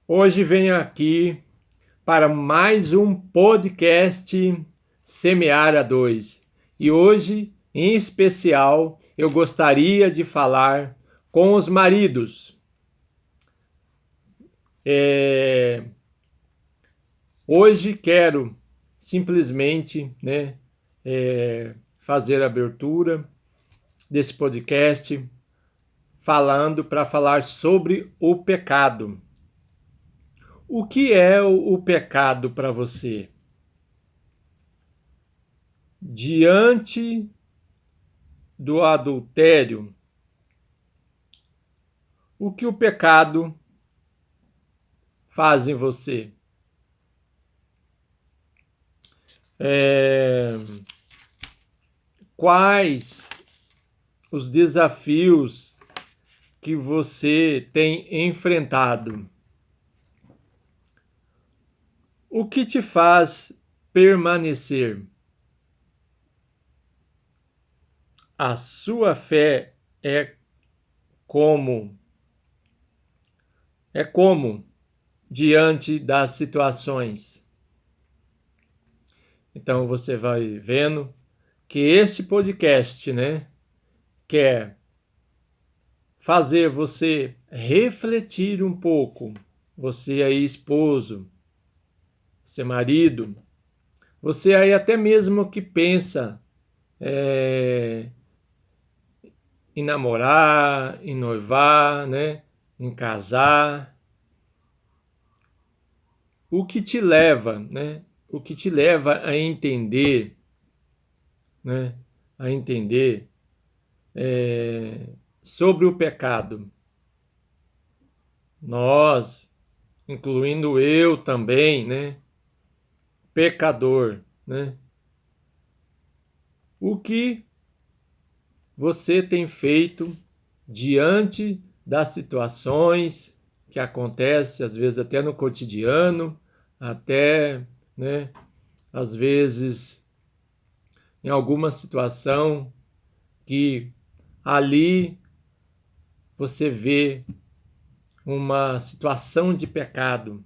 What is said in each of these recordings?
Hoje venho aqui para mais um podcast Semear a 2. E hoje, em especial, eu gostaria de falar com os maridos. Hoje quero simplesmente fazer a abertura desse podcast para falar sobre o pecado. O que é o pecado para você? Diante do adultério, o que o pecado faz em você? Quais os desafios que você tem enfrentado? O que te faz permanecer? A sua fé como é como diante das situações. Então você vai vendo que esse podcast, quer fazer você refletir um pouco. Você aí esposo, você marido, você aí até mesmo que pensa em namorar, em noivar, em casar. O que te leva, O que te leva a entender, A entender sobre o pecado. Nós, incluindo eu também, Pecador, O que você tem feito diante das situações que acontecem, às vezes até no cotidiano, até, às vezes em alguma situação que ali você vê uma situação de pecado.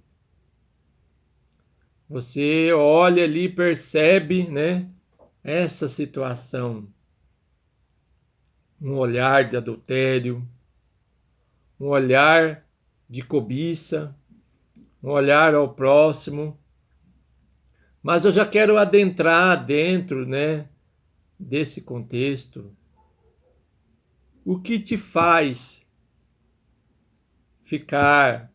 Você olha ali e percebe, essa situação. Um olhar de adultério, um olhar de cobiça, um olhar ao próximo. Mas eu já quero adentrar dentro, desse contexto. O que te faz ficar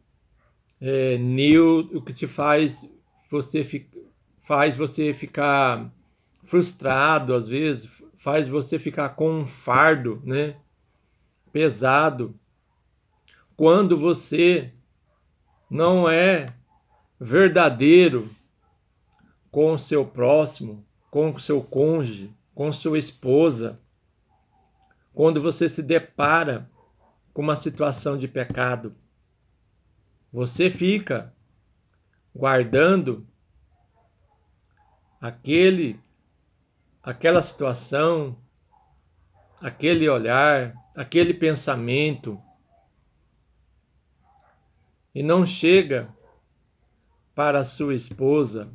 neutro? O que te faz você ficar frustrado às vezes, faz você ficar com um fardo, pesado, quando você não é verdadeiro com o seu próximo, com o seu cônjuge, com sua esposa, quando você se depara com uma situação de pecado. Você fica guardando aquela situação, aquele olhar, aquele pensamento e não chega para a sua esposa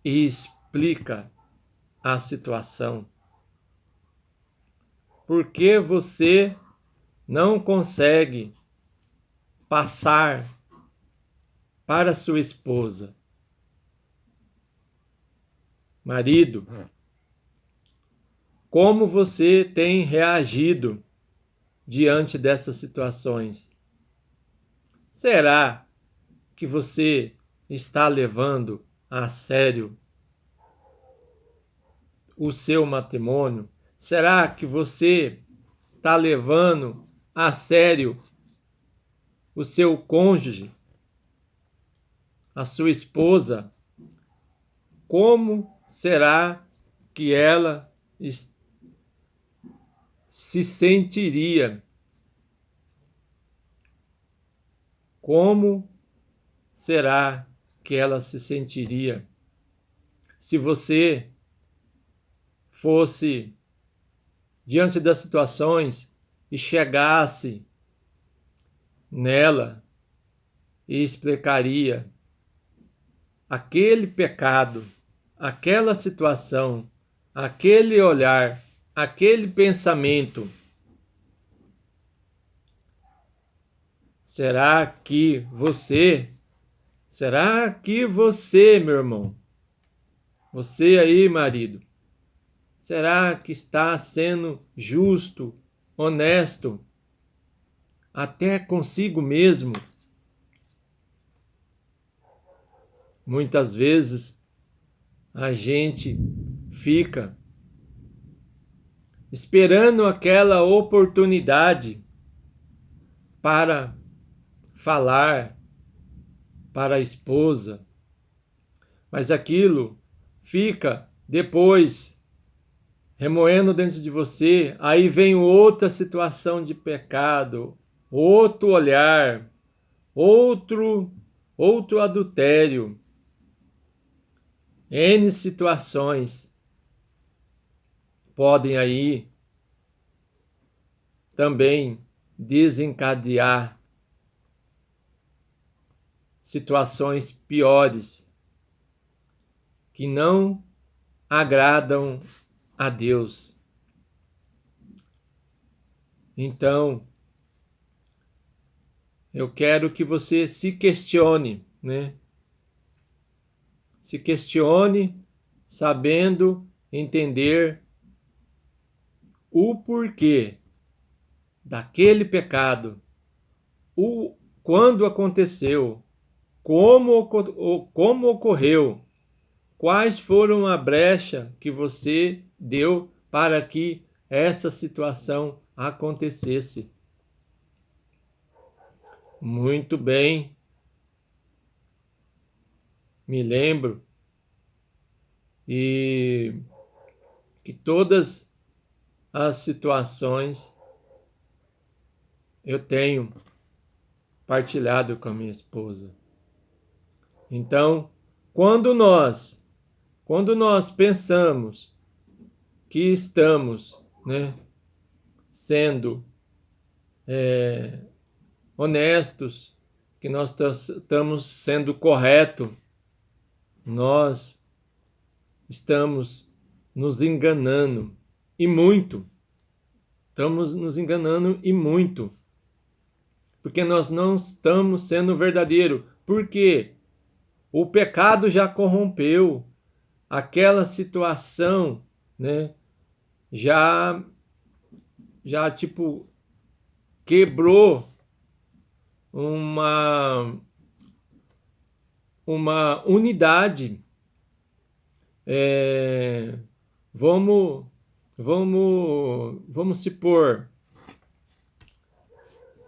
e explica a situação. Por que você não consegue passar para a sua esposa? Marido, como você tem reagido diante dessas situações? Será que você está levando a sério o seu matrimônio? Será que você está levando a sério o seu cônjuge, a sua esposa? Como será que ela se sentiria? Como será que ela se sentiria se você fosse diante das situações e chegasse nela e explicaria aquele pecado, aquela situação, aquele olhar, aquele pensamento. Será que você, meu irmão, você aí, marido, será que está sendo justo, honesto, até consigo mesmo? Muitas vezes a gente fica esperando aquela oportunidade para falar para a esposa, mas aquilo fica depois remoendo dentro de você, aí vem outra situação de pecado, outro olhar, outro adultério, N situações podem aí também desencadear situações piores que não agradam a Deus. Então, eu quero que você se questione, né? Se questione sabendo entender o porquê daquele pecado, quando aconteceu, como ocorreu, quais foram a brecha que você deu para que essa situação acontecesse. Muito bem, me lembro e que todas as situações eu tenho partilhado com a minha esposa. Então, quando nós pensamos que estamos, né, sendo honestos, que nós estamos sendo corretos, nós estamos nos enganando e muito. Estamos nos enganando e muito. Porque nós não estamos sendo verdadeiros. Por quê? O pecado já corrompeu aquela situação, né? Já tipo quebrou uma unidade. Vamos supor,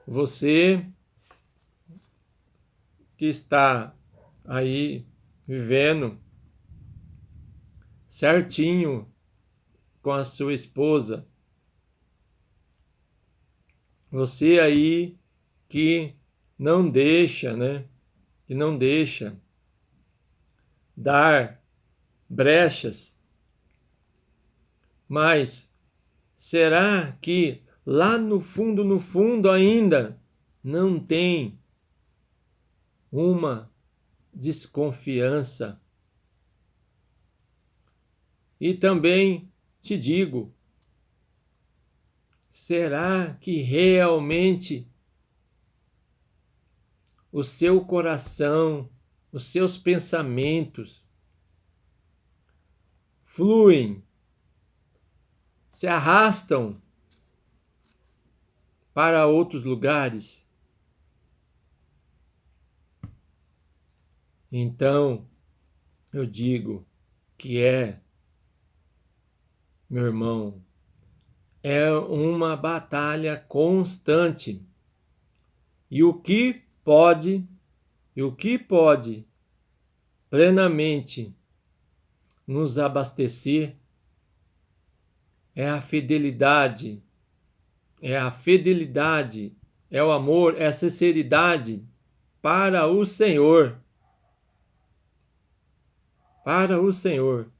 você que está aí vivendo certinho com a sua esposa, você aí que não deixa, né? Que não deixa dar brechas. Mas será que lá no fundo ainda não tem uma desconfiança? E também te digo, será que realmente o seu coração, os seus pensamentos fluem, se arrastam para outros lugares? Então, eu digo que meu irmão, é uma batalha constante. E o que pode plenamente nos abastecer é a fidelidade, é o amor, é a sinceridade para o Senhor. Para o Senhor.